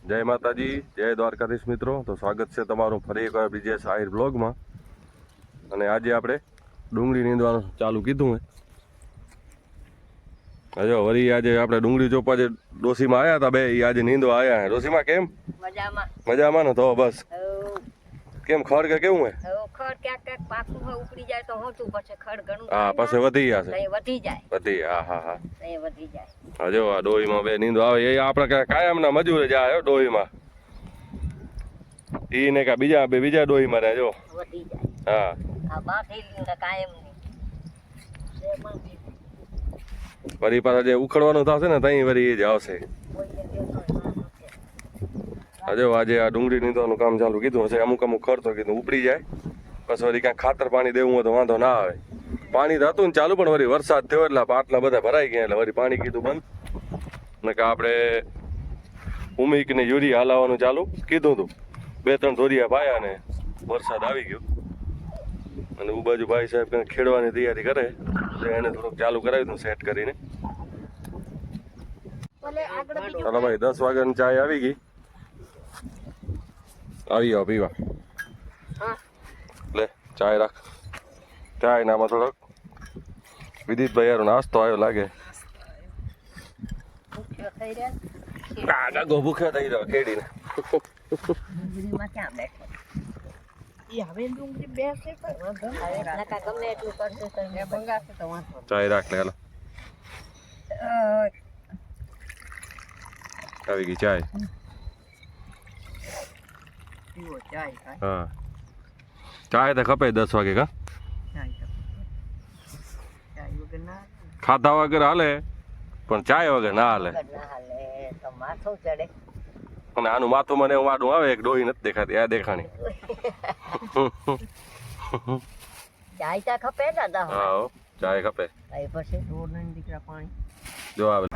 જય માતાજી, જય દ્વારકાધીશ મિત્રો. તો સ્વાગત છે તમારું ફરી એકવાર બીજે સાહિર બ્લોગમાં. અને આજે આપણે ડુંગળી નીંદવાનું ચાલુ કીધું હે. હજો વળી આજે આપણે ડુંગળી ચોપા જે ડોસીમાં આવ્યા હતા બે, એ આજે નીંદવા આવ્યા હે. ડોસીમાં કેમ? મજામાં ને? તો બસ કેમ ખડ કે કેવું હે? ખડ ક્યાંક ક્યાંક પાકું હોય ઉપડી જાય તો હોતું, પછી ખડ ઘણું હા પછી વધી જશે. વધી જાય હા વધી જાય. હજો આ ડોહીમાં બે નીંદવા આવે એ આપણે કાયમના મજૂર જાય ડોહીમાં. ઈ ને કા બીજા ડોહીમાં રહે જો વધી જાય. હા આ બાંધેલી ને કાયમ ની વળી પાછા જે ઉખડવાનું થશે ને તઈ વળી એ જ આવશે. હજો આજે આ ડુંગળી નીંદવાનું કામ ચાલુ કીધું હશે. અમુક ખર્ચો કીધું ઉપડી જાય પછી વળી કાંઈ ખાતર પાણી દેવું હોય તો વાંધો ના આવે. પાણી તો હતું ને ચાલુ, પણ વળી વરસાદ થયો એટલે આટલા બધા ભરાઈ ગયા એટલે વળી પાણી કીધું બંધ. ને કે આપણે ઉમીક ને યુરિયા હલાવવાનું ચાલુ કીધું હતું. 2-3 ધોરિયા પાયા ને વરસાદ આવી ગયો. અને ઉ બાજુ ભાઈ સાહેબ કંઈક ખેડવાની તૈયારી કરે એટલે એને થોડુંક ચાલુ કરાવી દઉં સેટ કરીને. ચાલો ભાઈ, 10 વાગ્યાની ચાય આવી ગઈ. આવી જાઓ પીવા. લે ચાય રાખ. ચાય નામાં થોડોક વિદિતભાઈ યાર નાસ્તો આવ્યો લાગે. ગાગો ભૂખ્યા થઈ રહ્યો ખેડીને. ચાય રાખ લે. આવી ગઈ ચાય. હા ચાય તો ખપે 10 વાગે. કા ખાધા વગર હાલે પણ ચાય વગર ના હાલે. અને આનું માથું મને વાડું આવે એક ડોહી નથી દેખાતી. આ દેખાણી ચાય તા ખપે દાદા. હા ચાય ખપે. પછી રોડ ને દીકરા પાણી જો આવે.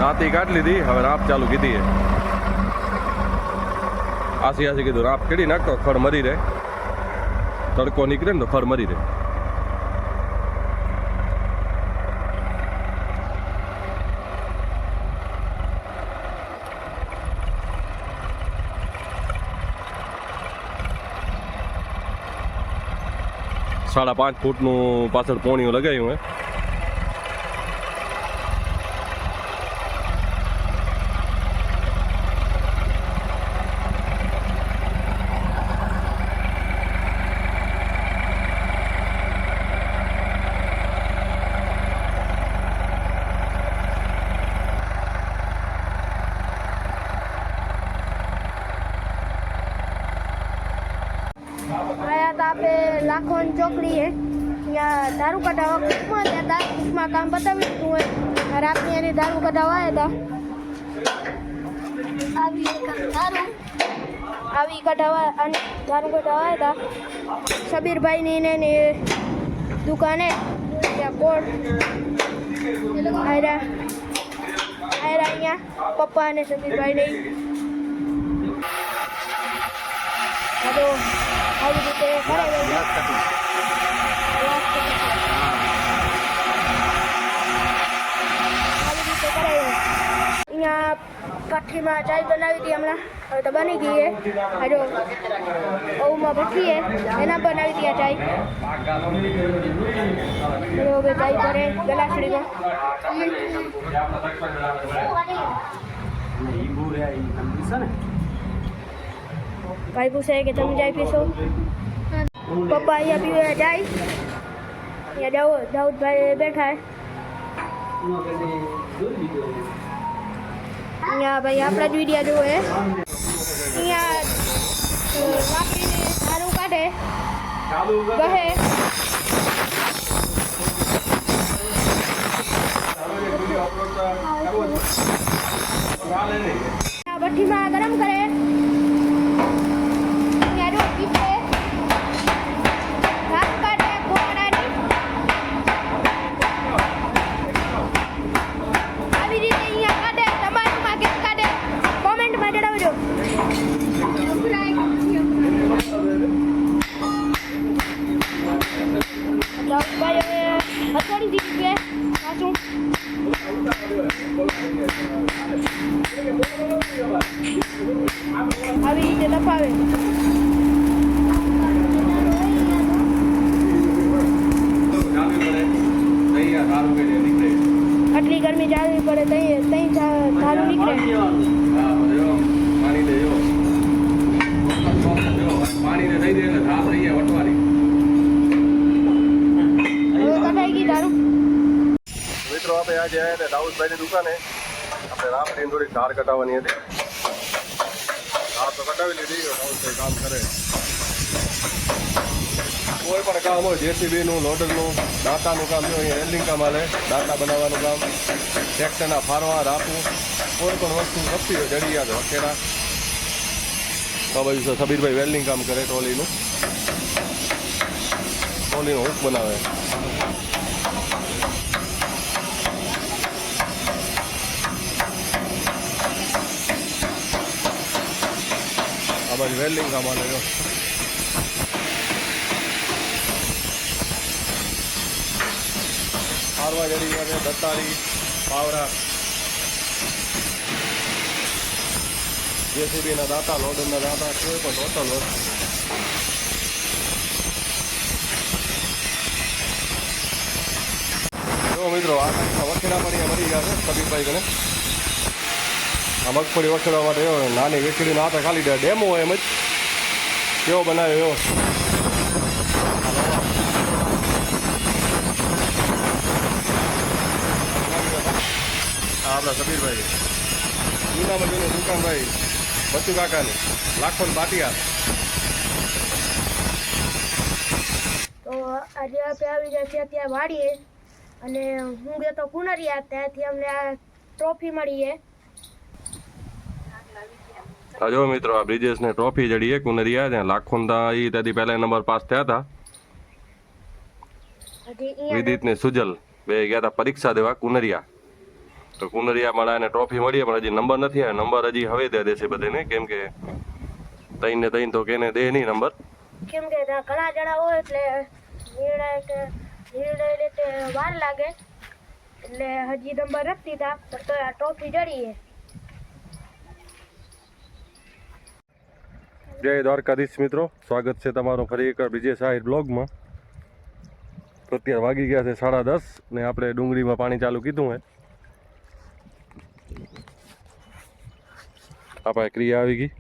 નાતી કાઢ લીધી, હવે રાપ ચાલુ કીધી. આસી કીધું રાપ કેડી નાખતો ખડ મરી રહે. તડકો નીકળે ને તો ખડ મરી રહે. સાડા 5 ફૂટનું પાછળ પોણીઓ લગાવ્યું હે. लाखों चौकड़ी है यहाँ दारू का ढाबा कुकमा जाता है. कुकमा काम पता भी नहीं हुआ. रात में यानी दारू का ढाबा आया था. अभी का ढाबा दारू का ढाबा आया था. शबीर भाई ने दुकान है या कोर्ट आयरा यहाँ पप्पा ने शबीर भाई ने हेलो આવી રીતે અહીંયા કાઠીમાં ચાય બનાવી હતી હમણાં. હવે તો બની ગઈ છે. જો ઓવમાં ભઠ્ઠી છે એના બનાવી હતી આ ચાય. હવે ચાય કરે ગલાસડીમાં. ભાઈ પૂછે કે તમે ચાય પીશો? પપ્પા અહીંયા પીવે ચાય. અહીંયા દાઉદભાઈ બેઠા હે. અહીંયા ભાઈ આપણા જ વિડીયા જોવે. અહીંયા વાપરીને સારું કાઢે ગહે. ભઠ્ઠીમાં ગરમ કરે. હથોડી દીધી કે પાછું પાણી દે જો પાણીને દઈ દે એટલે ધાપ થઈ જાય વટવાની. હવે કટાઈ ગઈ તારું. મિત્રો આપણે આજે આવ્યા હતા દાઉદભાઈની દુકાને. આપણે રામડીને થોડી ધાર કટાવવાની હતી. ધાર તો કટાવી લીધી. દાઉદભાઈ કામ કરે. કોઈ પણ કામ હોય જેસીબીનું, લોડરનું, દાંતાનું કામ હોય, અહીંયા વેલ્ડિંગ કામ હાલે, દાંતા બનાવવાનું કામ, ટ્રેક્ટરના ફારવા, રાખવું, કોઈ પણ વસ્તુ સસ્તી હોય, જડિયાત, વખેડા. તો બાજુ સબીરભાઈ વેલ્ડિંગ કામ કરે ટ્રોલીનું હુક બનાવે. આ બાજુ વેલ્ડિંગ કામ હાલે જો. ફારવા જડિયા, દત્તારી, પાવરા, જેસીબીના દાંતા, લોડરના દાંતા, કોઈ પણ ટોટલ વસ્તુ. જો મિત્રો આ વખેડા પણ અહીંયા મળી ગયા છે સબીરભાઈ કને. આ મગફળી વખેડવા માટે એવો નાની વેચડીનો હાથે ખાલી ડેમો હોય એમ જ કેવો બનાવ્યો એવો. આપણા સબીરભાઈ જૂનામાં જૂનું દુકાનભાઈ બચ્ચુ કાકાની લાખોન પાટિયા. તો આજે આપણે આવી ગયા છીએ ત્યાં વાડીએ અને હું ગયો તો કુનરિયા, ત્યાંથી અમને આ ટ્રોફી મળી છે. આ જો મિત્રો આ બ્રિજેશને ટ્રોફી જડીએ કુનરિયા. ત્યાં લાખોન એ ત્યાંથી પહેલા નંબર પાસ થયા હતા. વિદિત ને સુજલ બે ગયા હતા પરીક્ષા દેવા કુનરિયા. તો કુનરિયા મળ્યા એને ટ્રોફી મળી પણ હજી નંબર નથી આવ્યા. નંબર હજી હવે દે દેશે બધાને, કેમ કે તૈન ને તૈન તો કેને દે નહીં નંબર, કેમ કે ત્યાં ઘણા જણા હોય એટલે નિર્ણય લેતે વાર લાગે, એટલે હજી નંબર નથી દીધા. તો આ ટ્રોફી જડી છે. જય દ્વારકાધીશ મિત્રો, સ્વાગત છે તમારું ફરી એકવાર બ્રિજેશ આહિર બ્લોગમાં. તો અત્યારે વાગી ગયા છે 10:30 ને આપણે ડુંગળીમાં પાણી ચાલુ કીધું હે. આપણે ક્રિયા આવી ગઈ.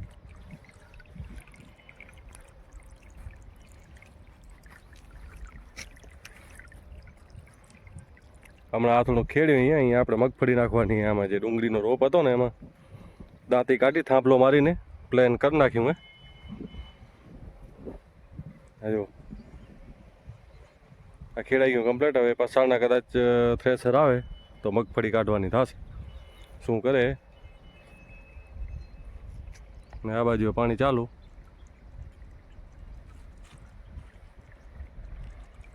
હમણાં આ થોડું ખેડ્યું અહીંયા આપણે મગફળી નાખવાની. આમાં જે ડુંગળીનો રોપ હતો ને એમાં દાંતી કાઢી થાંભલો મારીને પ્લેન કરી નાખ્યું હે. જો આ ખેડાઈ ગયું કમ્પ્લીટ. હવે પસાળના કદાચ થ્રેસર આવે તો મગફળી કાઢવાની થશે. શું કરે ને આ બાજુ પાણી ચાલુ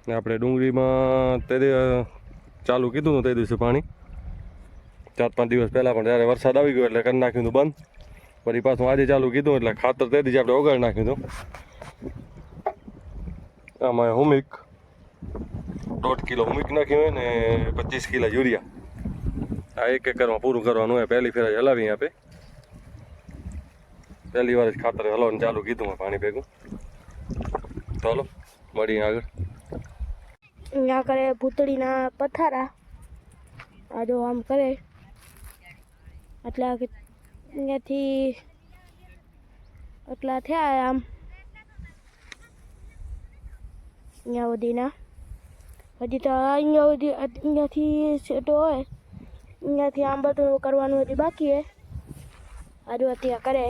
ને આપણે ડુંગળીમાં તે ચાલુ કીધું તે દિવસે પાણી 4-5 દિવસ પહેલાં, પણ ત્યારે વરસાદ આવી ગયો એટલે કરી નાખ્યું હતું બંધ. ફરી પાછું આજે ચાલુ કીધું એટલે ખાતર તે દિવસે આપણે ઓગાળી નાખ્યું હતું. આમાં હુમિક 1.5 કિલો હુમિક નાખ્યું હોય ને 25 કિલો યુરિયા. આ 1 એકરમાં પૂરું કરવાનું હોય. પહેલી ફેર હલાવી આપે, પહેલી વાર જ ખાતર હલાવવાનું ચાલુ કીધું મેં પાણી ભેગું. ચાલો મળીએ આગળ. અહીંયા કરે ભૂતળીના પથારા. આ જો આમ કરે એટલે અહીંયાથી એટલા થયા આમ અહીંયા સુધીના. હજી તો અહીંયા સુધી અહીંયાથી સેટો હોય, અહીંયાથી આમ બધું કરવાનું હજી બાકી છે. આજુ અત્યારે કરે.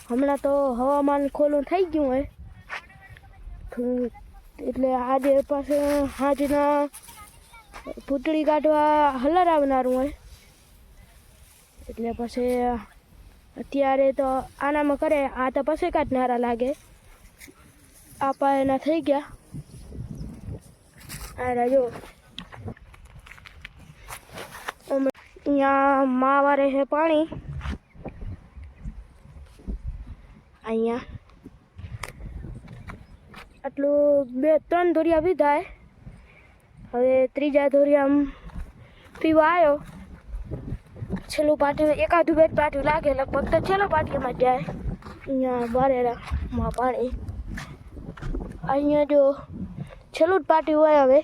હમણાં તો હવામાન ખોલું થઈ ગયું હોય એટલે આજે પાસે હાજના પૂતળી કાઢવા હલારાવનારું હોય એટલે પછી અત્યારે તો આનામાં કરે. આ તો પછી કાઢનારા લાગે. આપા એના થઈ ગયા. આ જો અહીંયા માવારે છે પાણી. અહીંયા આટલું 2-3 ધોરિયા પીધા. હવે ત્રીજા ધોરિયા પીવા આવ્યો. છેલ્લું પાટિયું એકાદું 2 પાટિયું લાગે લગભગ તો છેલ્લો પાટિયામાં જાય. અહીંયા બારેરામાં પાણી. અહીંયા જો છેલ્લું જ પાટિયું હોય. હવે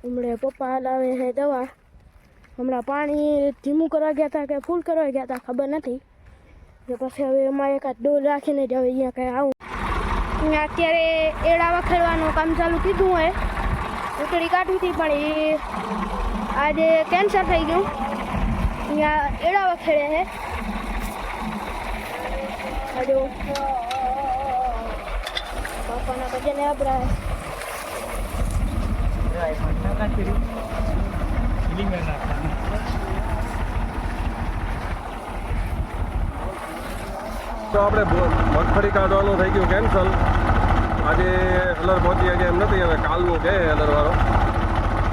હમણાં પપ્પા લાવે છે દવા. હમણાં પાણી ધીમું કરવા ગયા હતા કે ફૂલ કરવા ગયા હતા ખબર નથી. કે પછી હવે એમાં એકાદ ડોલ રાખીને જ હવે અહીંયા કંઈ આવું. અહીંયા અત્યારે એડા વખેડવાનું કામ ચાલુ કીધું હોય. ઉકળી કાઢવી હતી પણ એ આજે કેન્સર થઈ ગયું. અહીંયા એડા વખેડે છે. હજુ બાપાના ભજને અબરાય. તો આપણે મગફળી કાઢવાનું થઈ ગયું કેન્સલ. આજે અલર પહોંચી ગયા એમ નથી, હવે કાલનું છે અલરવાળો.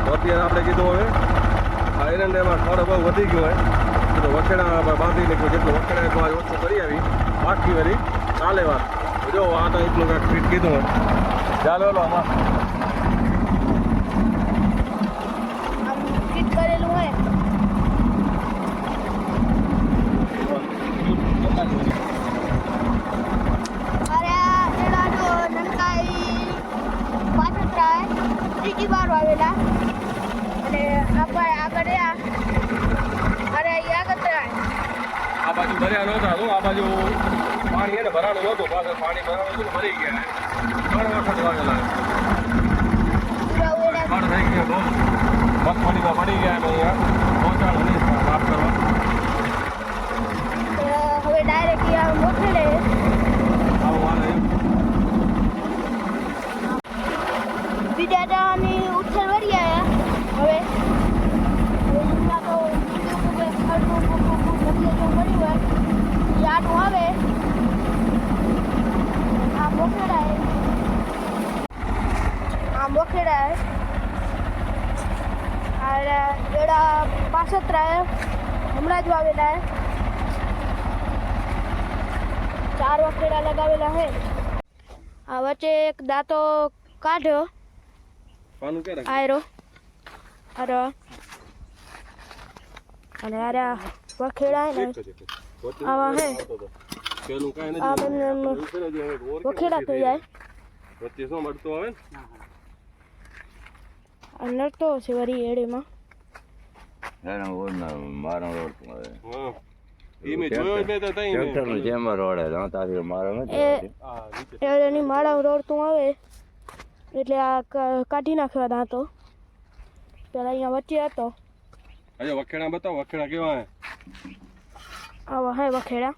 તો અત્યારે આપણે કીધું હવે આ એરંડામાં ખડ બહુ વધી ગયો હોય તો વખેડા બાંધી નાખ્યું. જેટલું વખેડા એટલું આજે ઓછું કરી આવી. બાકી વળી ચાલે વાત. જો આ તો એટલું કાંઈક ફીટ કીધું હોય. ચાલો આમાં ફિટ કરેલું હોય. અરે એડા જો નનકાઈ પાછળ ત્રીજી વાર વાવેલા અને આપણે આગળ અરે આગળ આ બાજુ ભર્યા નહોતા. શું આ બાજુ પાણી એને ભરાણું નહોતું. પાછળ પાણી ભરાણું હતું ભરી ગયા. 3 વખત વાગેલા ખડ થઈ ગયા. બહુ મગફળીમાં પડી ગયા ને અહીંયા પહોંચાડું નહીં સાફ કરવા. હવે ડાયરેક્ટ અહીંયા મોકલે. આવું વાલે બીજા દાવાની ઉછેર વળી આવ્યા. હવે અહીંયા તો ખડનું બધી જો મળી હોય યાદું આવે. આ મોખેડા એડા પાસતરા હમણાં જ વાવેલા. 4 વખેડા લગાવેલા છે. આ વચ્ચે એક દાંતો કાઢ્યો પાનું કે રાખ આયરો અરે અને અરે વખેડા ને આવા હે પેલું કાંઈ આ બંને વખેડા થઈ જાય. વચ્ચે શું મળતું આવે ને આ નડતો હશે વળી એડીમાં. મારો રોડ હા ઈ મેં જોયો જ નહીં તો તઈ મેં. ટ્રેક્ટરનું જેમ રોડ હે તારી મારો એ એની માળા રોડતું આવે એટલે આ કાઢી નાખ્યા દાંતો. પેલા અહીંયા વચ્ચે હતો. આજે વખેડા બતાવો. વખેડા કેવા હે? આવા હે વખેડા.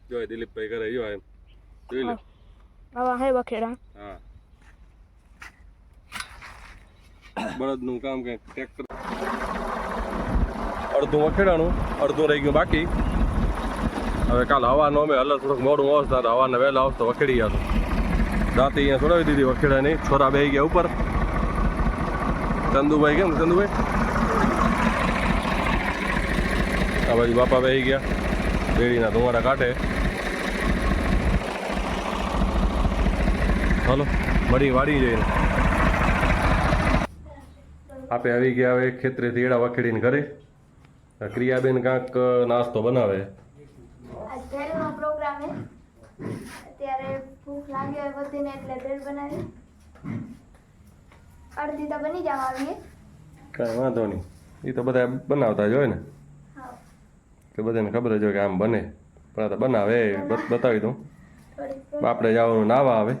જો દિલીપભાઈ કરે જો એમ જોઈ લે. આવા હે વખેડા. હા બળદનું કામ કે ટ્રેક્ટર અડધું વખેડાનું અડધું રહી ગયું બાકી. હવે કાલ હવાનો અમે હલર થોડુંક મોડું આવતા હતા. હવાના વહેલા આવતો વખેડી ગયા. રાતે અહીંયા છોડાવી દીધી વખેડા નહીં. છોરા બેસી ગયા ઉપર. ચંદુભાઈ કેમ ચંદુભાઈ આ બાજુ બાપા બેસી ગયા. બેડીના ધુમાડા કાઢે. હાલો મળી વાડી જઈને આપે આવી ગયા. હવે ખેતરેથી એડા વખેડીને ઘરે. ક્રિયાબેન કાંક નાસ્તો બનાવે. આજ ભેળનો પ્રોગ્રામ છે. અત્યારે ભૂખ લાગી હોય બધીને એટલે ભેળ બનાવી. અડધી તો બની જવા આવીએ. કાંઈ વાંધો નહીં. એ તો બધા બનાવતા જ હોય ને. હા તો બધાને ખબર જ હોય કે આમ બને. પણ આ તો બનાવે બતાવી દઉં. થોડીક આપણે જવાનું નાવા આવે.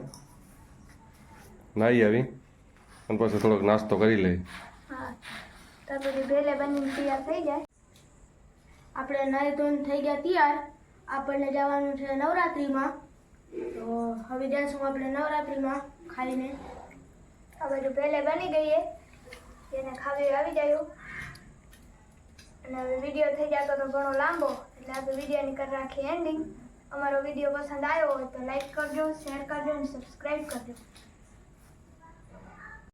નાહી આવી અને પછી થોડોક નાસ્તો કરી લઈએ. હા તો બધી ભેલે બનીને તૈયાર થઈ જાય. આપણે નાહી ધોઈને થઈ ગયા તૈયાર. આપણને જવાનું છે નવરાત્રિમાં. તો હવે જઈશું આપણે નવરાત્રિમાં ખાઈને. આ બધું ભેલે બની ગઈ છે. એને ખાવી આવી જાય. અને હવે વિડીયો થઈ જતો તો ઘણો લાંબો એટલે આપણે વિડીયોની કરી રાખીએ એન્ડિંગ. અમારો વિડીયો પસંદ આવ્યો હોય તો લાઈક કરજો, શેર કરજો અને સબસ્ક્રાઈબ કરજો.